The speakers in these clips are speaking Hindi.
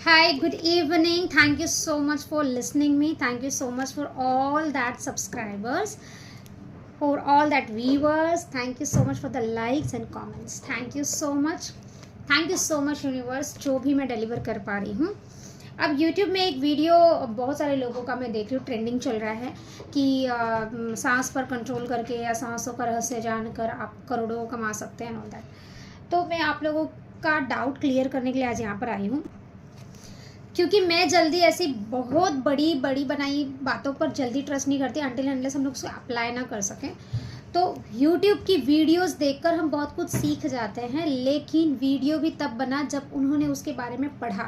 Hi, good evening. Thank you so much for listening me. Thank you so much for all that subscribers, for all that viewers. Thank you so much for the likes and comments. Thank you so much. Thank you so much universe, जो भी मैं डिलीवर कर पा रही हूँ। अब यूट्यूब में एक वीडियो बहुत सारे लोगों का मैं देख रही हूँ, ट्रेंडिंग चल रहा है कि सांस पर कंट्रोल करके या सांसों का रहस्य जानकर आप करोड़ों कमा सकते हैं, ऑल दैट। तो मैं आप लोगों का डाउट क्लियर करने के लिए आज यहाँ पर आई हूँ, क्योंकि मैं जल्दी ऐसी बहुत बड़ी बड़ी बनाई बातों पर जल्दी ट्रस्ट नहीं करती अनटिल अनलेस हम लोग उसको अप्लाई ना कर सकें। तो YouTube की वीडियोस देखकर हम बहुत कुछ सीख जाते हैं, लेकिन वीडियो भी तब बना जब उन्होंने उसके बारे में पढ़ा।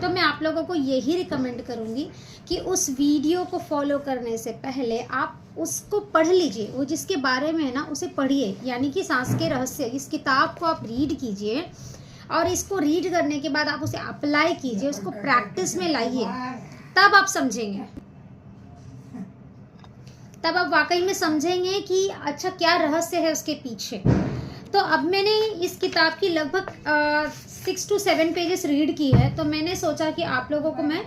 तो मैं आप लोगों को यही रिकमेंड करूँगी कि उस वीडियो को फॉलो करने से पहले आप उसको पढ़ लीजिए, वो जिसके बारे में है ना उसे पढ़िए, यानी कि सांस के रहस्य, इस किताब को आप रीड कीजिए और इसको रीड करने के बाद आप उसे अप्लाई कीजिए, उसको प्रैक्टिस में लाइए, तब आप समझेंगे, तब आप वाकई में समझेंगे कि अच्छा क्या रहस्य है उसके पीछे। तो अब मैंने इस किताब की लगभग 6 to 7 पेजेस रीड की है, तो मैंने सोचा कि आप लोगों को मैं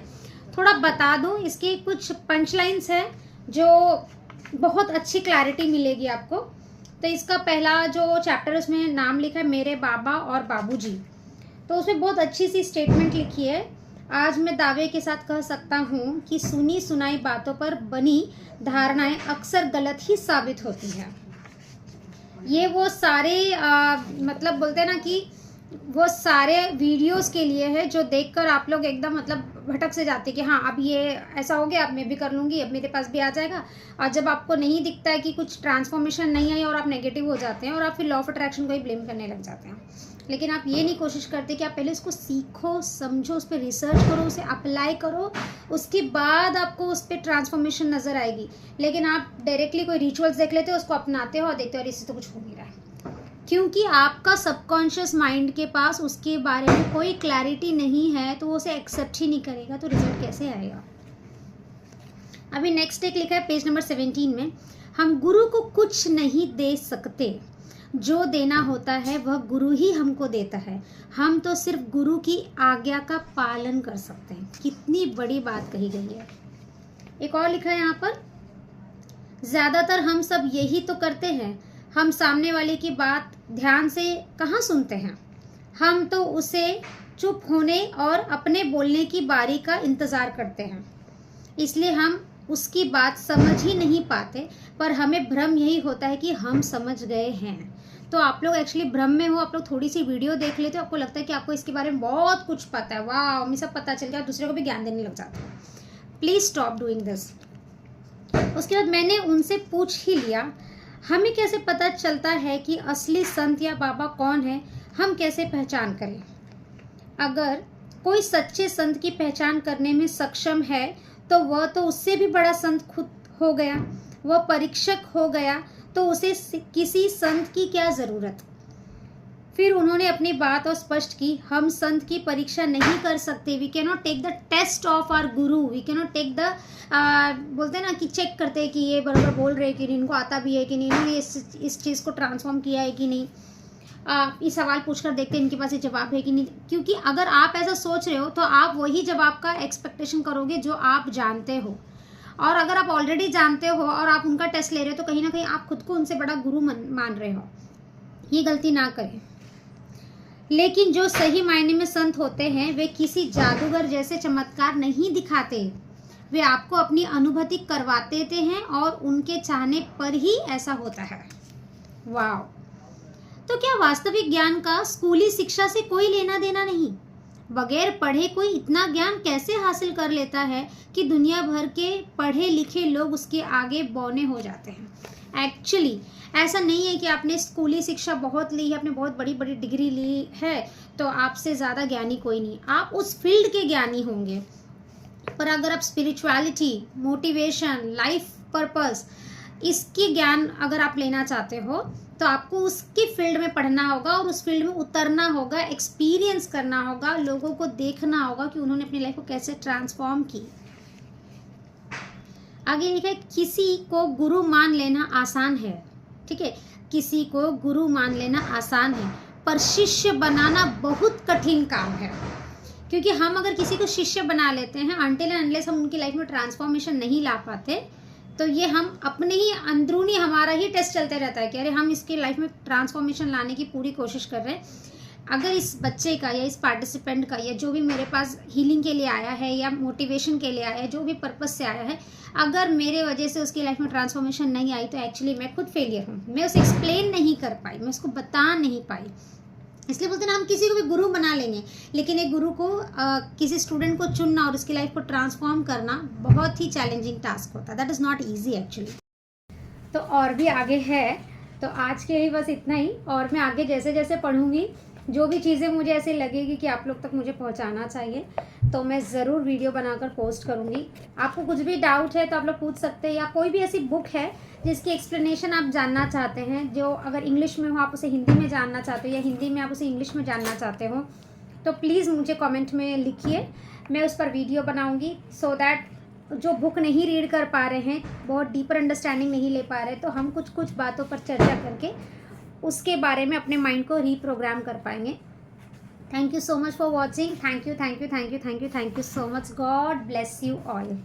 थोड़ा बता दूं। इसके कुछ पंच लाइन्स हैं जो बहुत अच्छी क्लैरिटी मिलेगी आपको। तो इसका पहला जो चैप्टर उसमें नाम लिखा है मेरे बाबा और बाबूजी, तो उसमें बहुत अच्छी सी स्टेटमेंट लिखी है। आज मैं दावे के साथ कह सकता हूँ कि सुनी सुनाई बातों पर बनी धारणाएं अक्सर गलत ही साबित होती हैं। ये वो सारे मतलब बोलते हैं ना कि वो सारे वीडियोस के लिए है जो देखकर आप लोग एकदम मतलब भटक से जाते कि हाँ अब ये ऐसा हो गया, अब मैं भी कर लूँगी, अब मेरे पास भी आ जाएगा। और जब आपको नहीं दिखता है कि कुछ ट्रांसफॉर्मेशन नहीं आई और आप नेगेटिव हो जाते हैं और आप फिर लॉ ऑफ अट्रैक्शन को ही ब्लेम करने लग जाते हैं। लेकिन आप ये नहीं कोशिश करते कि आप पहले उसको सीखो, समझो, उस पर रिसर्च करो, उसे अप्लाई करो, उसके बाद आपको उस पर ट्रांसफॉर्मेशन नज़र आएगी। लेकिन आप डायरेक्टली कोई रिचुअल्स देख लेते हो, उसको अपनाते हो और देखते हो इससे तो कुछ हो नहीं रहा है, क्योंकि आपका सबकॉन्शियस माइंड के पास उसके बारे में कोई क्लैरिटी नहीं है, तो वो उसे एक्सेप्ट ही नहीं करेगा, तो रिजल्ट कैसे आएगा। अभी नेक्स्ट एक लिखा है पेज नंबर 17 में, हम गुरु को कुछ नहीं दे सकते, जो देना होता है वह गुरु ही हमको देता है, हम तो सिर्फ गुरु की आज्ञा का पालन कर सकते हैं। कितनी बड़ी बात कही गई है। एक और लिखा है यहाँ पर, ज़्यादातर हम सब यही तो करते हैं, हम सामने वाले की बात ध्यान से कहाँ सुनते हैं, हम तो उसे चुप होने और अपने बोलने की बारी का इंतज़ार करते हैं, इसलिए हम उसकी बात समझ ही नहीं पाते, पर हमें भ्रम यही होता है कि हम समझ गए हैं। तो आप लोग एक्चुअली भ्रम में हो, आप लोग थोड़ी सी वीडियो देख लेते हो, आपको लगता है कि आपको इसके बारे में बहुत कुछ पता है, वाह हमें सब पता चल गया, दूसरे को भी ज्ञान देने लग जाते हैं। Please stop doing this. उसके बाद मैंने उनसे पूछ ही लिया, हमें कैसे पता चलता है कि असली संत या बाबा कौन है, हम कैसे पहचान करें। अगर कोई सच्चे संत की पहचान करने में सक्षम है तो वह तो उससे भी बड़ा संत खुद हो गया, वह परीक्षक हो गया, तो उसे किसी संत की क्या ज़रूरत। फिर उन्होंने अपनी बात और स्पष्ट की, हम संत की परीक्षा नहीं कर सकते, we can not take the test of our guru, we can not take the बोलते हैं ना कि चेक करते हैं कि ये बराबर बोल रहे हैं कि नहीं, इनको आता भी है कि नहीं, इन्होंने इस चीज़ को ट्रांसफॉर्म किया है कि नहीं, इस सवाल पूछकर देखते हैं इनके पास ये जवाब है कि नहीं। क्योंकि अगर आप ऐसा सोच रहे हो तो आप वही जवाब का एक्सपेक्टेशन करोगे जो आप जानते हो, और अगर आप ऑलरेडी जानते हो और आप उनका टेस्ट ले रहे हो तो कहीं ना कहीं आप खुद को उनसे बड़ा गुरु मान रहे हो। ये गलती ना करें। लेकिन जो सही मायने में संत होते हैं वे किसी जादूगर जैसे चमत्कार नहीं दिखाते, वे आपको अपनी अनुभूति करवा देते हैं और उनके चाहने पर ही ऐसा होता है। वाह। तो क्या वास्तविक ज्ञान का स्कूली शिक्षा से कोई लेना देना नहीं। बगैर पढ़े कोई इतना ज्ञान कैसे हासिल कर लेता है कि दुनिया भर के पढ़े लिखे लोग उसके आगे बौने हो जाते हैं। एक्चुअली ऐसा नहीं है कि आपने स्कूली शिक्षा बहुत ली है, आपने बहुत बड़ी बड़ी डिग्री ली है तो आपसे ज़्यादा ज्ञानी कोई नहीं, आप उस फील्ड के ज्ञानी होंगे। पर अगर आप स्पिरिचुअलिटी, मोटिवेशन, लाइफ पर्पस, इसकी ज्ञान अगर आप लेना चाहते हो तो आपको उसकी फील्ड में पढ़ना होगा और उस फील्ड में उतरना होगा, एक्सपीरियंस करना होगा, लोगों को देखना होगा कि उन्होंने अपनी लाइफ को कैसे ट्रांसफॉर्म की। आगे लिखा है, किसी को गुरु मान लेना आसान है, ठीक है, किसी को गुरु मान लेना आसान है, पर शिष्य बनाना बहुत कठिन काम है। क्योंकि हम अगर किसी को शिष्य बना लेते हैं, अनटिल एंड अनलेस हम उनकी लाइफ में ट्रांसफॉर्मेशन नहीं ला पाते, तो ये हम अपने ही अंदरूनी हमारा ही टेस्ट चलते रहता है कि अरे हम इसकी लाइफ में ट्रांसफॉर्मेशन लाने की पूरी कोशिश कर रहे हैं। अगर इस बच्चे का या इस पार्टिसिपेंट का या जो भी मेरे पास हीलिंग के लिए आया है या मोटिवेशन के लिए आया है, जो भी पर्पस से आया है, अगर मेरे वजह से उसकी लाइफ में ट्रांसफॉर्मेशन नहीं आई तो एक्चुअली मैं खुद फेलियर हूँ। मैं उसे एक्सप्लेन नहीं कर पाई, मैं उसको बता नहीं पाई। इसलिए बोलते हैं ना, हम किसी को भी गुरु बना लेंगे, लेकिन एक गुरु को किसी स्टूडेंट को चुनना और उसकी लाइफ को ट्रांसफॉर्म करना बहुत ही चैलेंजिंग टास्क होता है। That is not easy actually. तो और भी आगे है, तो आज के लिए बस इतना ही। और मैं आगे जैसे जैसे पढ़ूंगी, जो भी चीज़ें मुझे ऐसे लगेगी कि आप लोग तक मुझे पहुंचाना चाहिए, तो मैं ज़रूर वीडियो बनाकर पोस्ट करूंगी। आपको कुछ भी डाउट है तो आप लोग पूछ सकते हैं, या कोई भी ऐसी बुक है जिसकी एक्सप्लेनेशन आप जानना चाहते हैं, जो अगर इंग्लिश में हो आप उसे हिंदी में जानना चाहते हो, या हिंदी में आप उसे इंग्लिश में जानना चाहते हो, तो प्लीज़ मुझे कमेंट में लिखिए, मैं उस पर वीडियो बनाऊँगी। सो दैट जो बुक नहीं रीड कर पा रहे हैं, बहुत डीपर अंडरस्टैंडिंग नहीं ले पा रहे, तो हम कुछ कुछ बातों पर चर्चा करके उसके बारे में अपने माइंड को रीप्रोग्राम कर पाएंगे। Thank you so much for watching. Thank you, thank you, thank you, thank you, thank you so much. God bless you all.